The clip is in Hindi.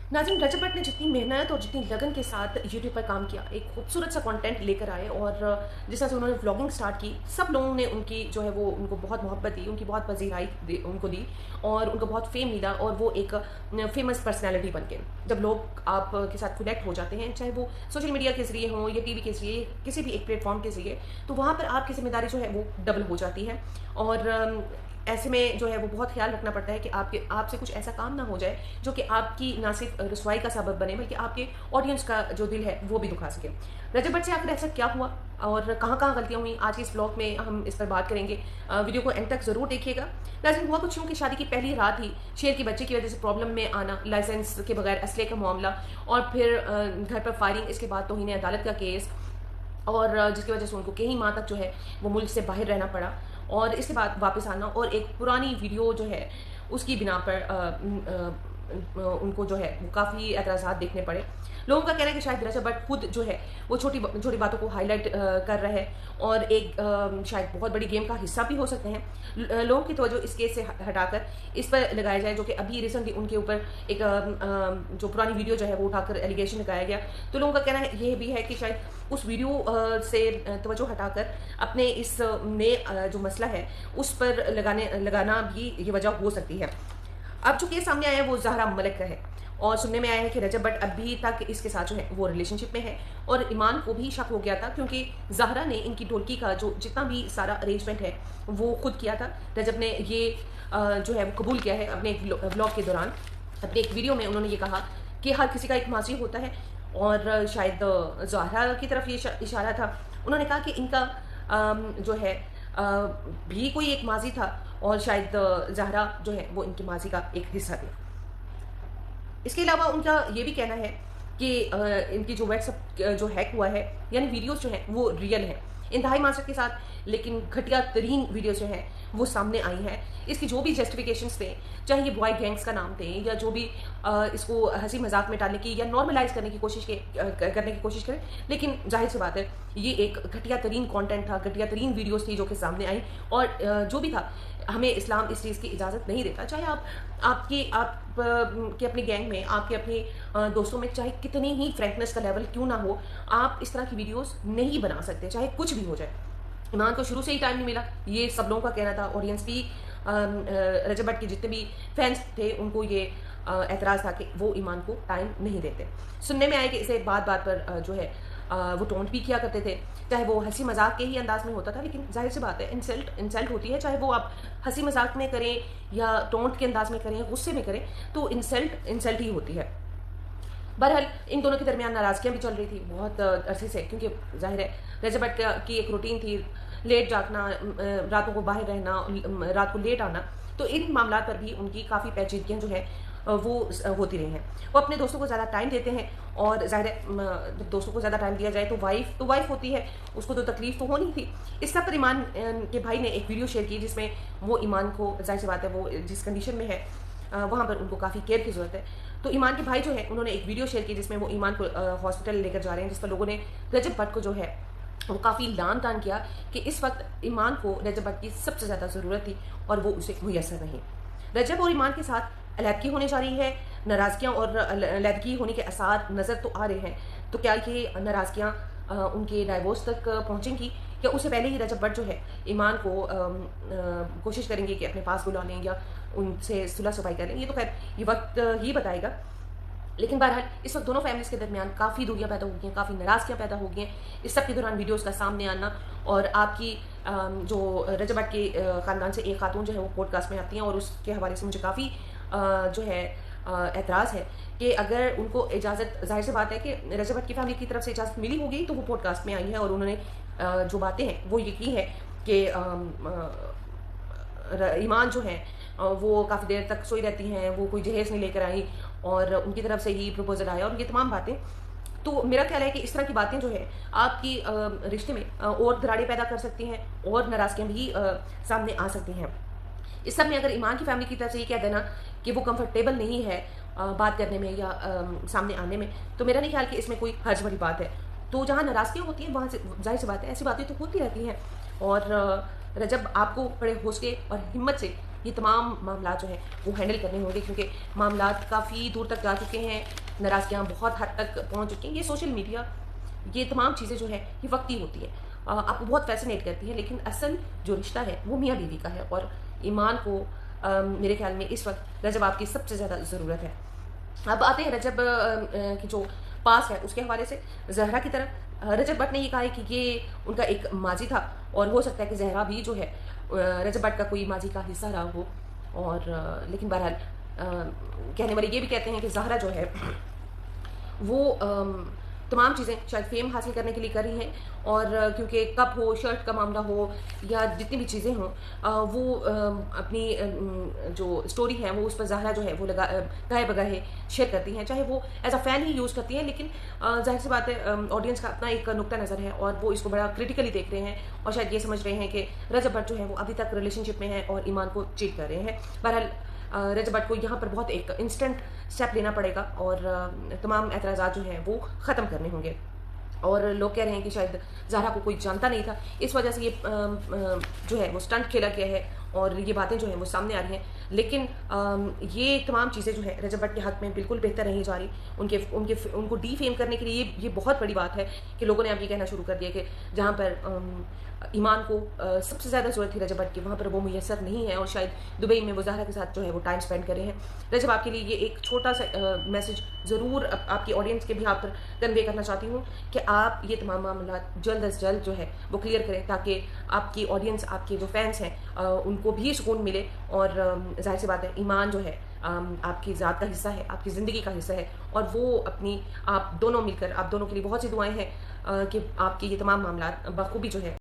नाज़रीन, रजब भट्ट ने जितनी मेहनत और जितनी लगन के साथ यूट्यूब पर काम किया, एक खूबसूरत सा कंटेंट लेकर आए और जिस तरह से उन्होंने व्लॉगिंग स्टार्ट की, सब लोगों ने उनकी जो है वो उनको बहुत मोहब्बत दी, उनकी बहुत पज़ीराई उनको दी और उनको बहुत फेम मिला और वो एक फेमस पर्सनैलिटी बन गए। जब लोग आपके साथ कनेक्ट हो जाते हैं, चाहे वो सोशल मीडिया के ज़रिए हों या टीवी के ज़रिए, किसी भी एक प्लेटफॉर्म के ज़रिए, तो वहाँ पर आपकी ज़िम्मेदारी जो है वो डबल हो जाती है। और ऐसे में जो है वो बहुत ख्याल रखना पड़ता है कि आपसे कुछ ऐसा काम ना हो जाए जो कि आपकी ना सिर्फ रसवाई का सबब बने, बल्कि आपके ऑडियंस का जो दिल है वो भी दुखा सके। रजब भट्ट से आखिर ऐसा क्या हुआ और कहाँ कहाँ गलतियाँ हुई, आज के इस ब्लॉग में हम इस पर बात करेंगे। वीडियो को एंड तक ज़रूर देखिएगा। नाज़रीन, हुआ कुछ यूँ कि शादी की पहली रात ही शेर के बच्चे की वजह से प्रॉब्लम में आना, लाइसेंस के बगैर असले का मामला और फिर घर पर फायरिंग, इसके बाद तौहीन अदालत का केस और जिसकी वजह से उनको कई माह तक जो है वो मुल्क से बाहर रहना पड़ा और इसके बाद वापस आना और एक पुरानी वीडियो जो है उसकी बिना पर उनको जो है वो काफ़ी एतराज़ात देखने पड़े। लोगों का कहना है कि शायद रजब भट्ट खुद जो है वो छोटी छोटी बातों को हाईलाइट कर रहे हैं और एक शायद बहुत बड़ी गेम का हिस्सा भी हो सकते हैं। लोगों की तवज्जो इस केस से हटाकर इस पर लगाया जाए, जो कि अभी रिसेंटली उनके ऊपर एक जो पुरानी वीडियो जो है वो उठाकर एलिगेशन लगाया गया। तो लोगों का कहना है ये भी है कि शायद उस वीडियो से तवज्जो हटाकर अपने इस नए जो मसला है उस पर लगाना भी ये वजह हो सकती है। अब जो केस सामने आया है वो ज़हरा मलिक का है और सुनने में आया है कि रजब भट्ट अभी तक इसके साथ जो है वो रिलेशनशिप में है और ईमान को भी शक हो गया था, क्योंकि ज़हरा ने इनकी ढोलकी का जो जितना भी सारा अरेंजमेंट है वो खुद किया था। रजब ने ये जो है वो कबूल किया है अपने एक व्लॉग के दौरान। अपने एक वीडियो में उन्होंने ये कहा कि हर किसी का एक माजी होता है और शायद ज़हरा की तरफ ये इशारा था। उन्होंने कहा कि इनका जो है भी कोई एक माजी था और शायद ज़हरा जो है वो इनकी माजी का एक हिस्सा थी। इसके अलावा उनका ये भी कहना है कि इनकी जो व्हाट्सएप जो हैक हुआ है, यानी वीडियोस जो हैं वो रियल हैं, इंतहाई मासरत के साथ, लेकिन घटिया तरीन वीडियोस जो हैं वो सामने आई हैं। इसकी जो भी जस्टिफिकेशंस थे, चाहे ये बॉय गैंग्स का नाम थे या जो भी इसको हंसी मजाक में डालने की या नॉर्मलाइज करने की कोशिश करें, लेकिन जाहिर सी बात है ये एक घटिया तरीन कॉन्टेंट था, घटिया तरीन वीडियोस थी जो कि सामने आई और जो भी था, हमें इस्लाम इस चीज़ की इजाज़त नहीं देता। चाहे आप के अपनी गैंग में, आपके अपने दोस्तों में चाहे कितनी ही फ्रैंकनेस का लेवल क्यों ना हो, आप इस तरह की वीडियोस नहीं बना सकते, चाहे कुछ भी हो जाए। ईमान को शुरू से ही टाइम नहीं मिला, ये सब लोगों का कहना था। ऑडियंस भी रजब भट्ट के जितने भी फैंस थे उनको ये एतराज़ था कि वो ईमान को टाइम नहीं देते। सुनने में आया कि इसे बात बात पर जो है वो टोंट भी किया करते थे, चाहे वो हंसी मजाक के ही अंदाज में होता था, लेकिन जाहिर सी बात है इंसल्ट होती है, चाहे वो आप हंसी मजाक में करें या टोंट के अंदाज में करें, गुस्से में करें, तो इंसल्ट ही होती है। बहरहाल इन दोनों के दरमियान नाराज़गियाँ भी चल रही थी बहुत अरसे से, क्योंकि जाहिर है रजब भट्ट की एक रूटीन थी, लेट जागना, रातों को बाहर रहना, रात को लेट आना, तो इन मामला पर भी उनकी काफ़ी पेचीदगियाँ जो है वो होती रही हैं। वो अपने दोस्तों को ज़्यादा टाइम देते हैं और ज़ाहिर है जब दोस्तों को ज़्यादा टाइम दिया जाए तो वाइफ होती है, उसको तो तकलीफ तो होनी थी। इस सब पर ईमान के भाई ने एक वीडियो शेयर की जिसमें वो ईमान को, जाहिर सी बात है वो जिस कंडीशन में है वहाँ पर उनको काफ़ी केयर की ज़रूरत है। तो ईमान के भाई जो है उन्होंने एक वीडियो शेयर की जिसमें वो ईमान को हॉस्पिटल लेकर जा रहे हैं, जिस पर लोगों ने रजब भट्ट को जो है वो काफ़ी लान तान किया कि इस वक्त ईमान को रजब भट्ट की सबसे ज़्यादा ज़रूरत थी और वो उसे मुयसर नहीं। रजब और ईमान के साथ अलहदगी होने जा रही है, नाराज़गियाँ और अलहदगी होने के आसार नज़र तो आ रहे हैं। तो क्या ये नाराज़गियाँ उनके डाइवोर्स तक पहुँचेंगी या उससे पहले ही रजब भट्ट जो है ईमान को कोशिश करेंगे कि अपने पास बुला लें या उनसे सुलह सफाई कर लें? ये तो खैर ये वक्त ही बताएगा। लेकिन बहरहाल इस वक्त दोनों फैमिलीज़ के दरमियान काफ़ी दूरियां पैदा हो गई हैं, काफ़ी नाराज़गियाँ पैदा हो गई हैं। इस सब के दौरान वीडियोस का सामने आना और आपकी जो रजब भट्ट के ख़ानदान से एक खातून जो है वो पॉडकास्ट में आती हैं और उसके हवाले से मुझे काफ़ी जो है एतराज़ है कि अगर उनको इजाज़त, जाहिर सी बात है कि रजब भट्ट की फैमिली की तरफ से इजाज़त मिली होगी तो वो पॉडकास्ट में आई है और उन्होंने जो बातें हैं वो ये की है कि ईमान जो है वो काफ़ी देर तक सोई रहती हैं, वो कोई जहेज़ नहीं लेकर आई और उनकी तरफ से ही प्रपोजल आया और ये तमाम बातें। तो मेरा ख्याल है कि इस तरह की बातें जो है आपकी रिश्ते में और दरारें पैदा कर सकती हैं और नाराज़गियाँ भी सामने आ सकती हैं। इस सब में अगर ईमान की फैमिली की तरफ से ये कह देना कि वो कंफर्टेबल नहीं है बात करने में या सामने आने में, तो मेरा नहीं ख्याल कि इसमें कोई हर्ज भरी बात है। तो जहाँ नाराज़गियाँ होती हैं वहाँ से जाहिर सी बात है ऐसी बातें तो होती रहती हैं और रजब आपको बड़े हौसले और हिम्मत से ये तमाम मामला जो है वो हैंडल करने होंगे, क्योंकि मामला काफ़ी दूर तक जा चुके हैं, नाराज़गियाँ बहुत हद तक पहुँच चुकी हैं। ये सोशल मीडिया, ये तमाम चीज़ें जो है ये वक्ती होती है, आपको बहुत फैसिनेट करती है, लेकिन असल जो रिश्ता है वो मियाँ बीवी का है। और ईमान को मेरे ख्याल में इस वक्त रजब आपकी सबसे ज़्यादा ज़रूरत है। अब आते हैं रजब की जो पास है उसके हवाले से जहरा की तरफ। रजब भट्ट ने ये कहा है कि ये उनका एक माजी था, और हो सकता है कि जहरा भी जो है रजब भट्ट का कोई माजी का हिस्सा रहा हो। और लेकिन बहरहाल कहने वाले ये भी कहते हैं कि जहरा जो है वो तमाम चीज़ें शायद फेम हासिल करने के लिए कर रही हैं, और क्योंकि कप हो, शर्ट का मामला हो, या जितनी भी चीज़ें हों, वो अपनी जो स्टोरी है वो उस पर ज़ाहरा जो है वो गाहे बगाहे शेयर करती हैं, चाहे वो एज अ फ़ैन ही यूज़ करती हैं, लेकिन जाहिर सी बात है ऑडियंस का अपना एक नुक्ता नज़र है और वो इसको बड़ा क्रिटिकली देख रहे हैं, और शायद ये समझ रहे हैं कि रजब भट्ट जो है वो अभी तक रिलेशनशिप में है और ईमान को चीट कर रहे हैं। बहरहाल रजब भट्ट को यहाँ पर बहुत एक इंस्टेंट स्टेप लेना पड़ेगा, और तमाम एतराज़ात जो हैं वो ख़त्म करने होंगे। और लोग कह रहे हैं कि शायद ज़ाहरा को कोई जानता नहीं था, इस वजह से ये जो है वो स्टंट खेला गया है, और ये बातें जो हैं वो सामने आ रही हैं। लेकिन ये तमाम चीज़ें जो है रजब भट्ट के हक़ में बिल्कुल बेहतर नहीं जा रही। उनको डीफेम करने के लिए ये बहुत बड़ी बात है कि लोगों ने अब ये कहना शुरू कर दिया कि जहाँ पर ईमान को सबसे ज़्यादा ज़रूरत थी रजब भट्ट की, वहाँ पर वो मुयस्सर नहीं है, और शायद दुबई में वो ज़ाहरा के साथ जो है वो टाइम स्पेंड कर रहे हैं। रजब आपके लिए ये एक छोटा सा मैसेज ज़रूर आपकी ऑडियंस के भी यहाँ पर कन्वे करना चाहती हूँ कि आप ये तमाम मामला जल्द अज जल्द जो है वो क्लियर करें, ताकि आपकी ऑडियंस, आपके जो फैंस हैं उनको भी सुकून मिले। और जाहिर सी बात है ईमान जो है आपकी ज़ात का हिस्सा है, आपकी ज़िंदगी का हिस्सा है, और वो अपनी आप दोनों मिलकर, आप दोनों के लिए बहुत सी दुआएं हैं कि आपके ये तमाम मामला बखूबी जो है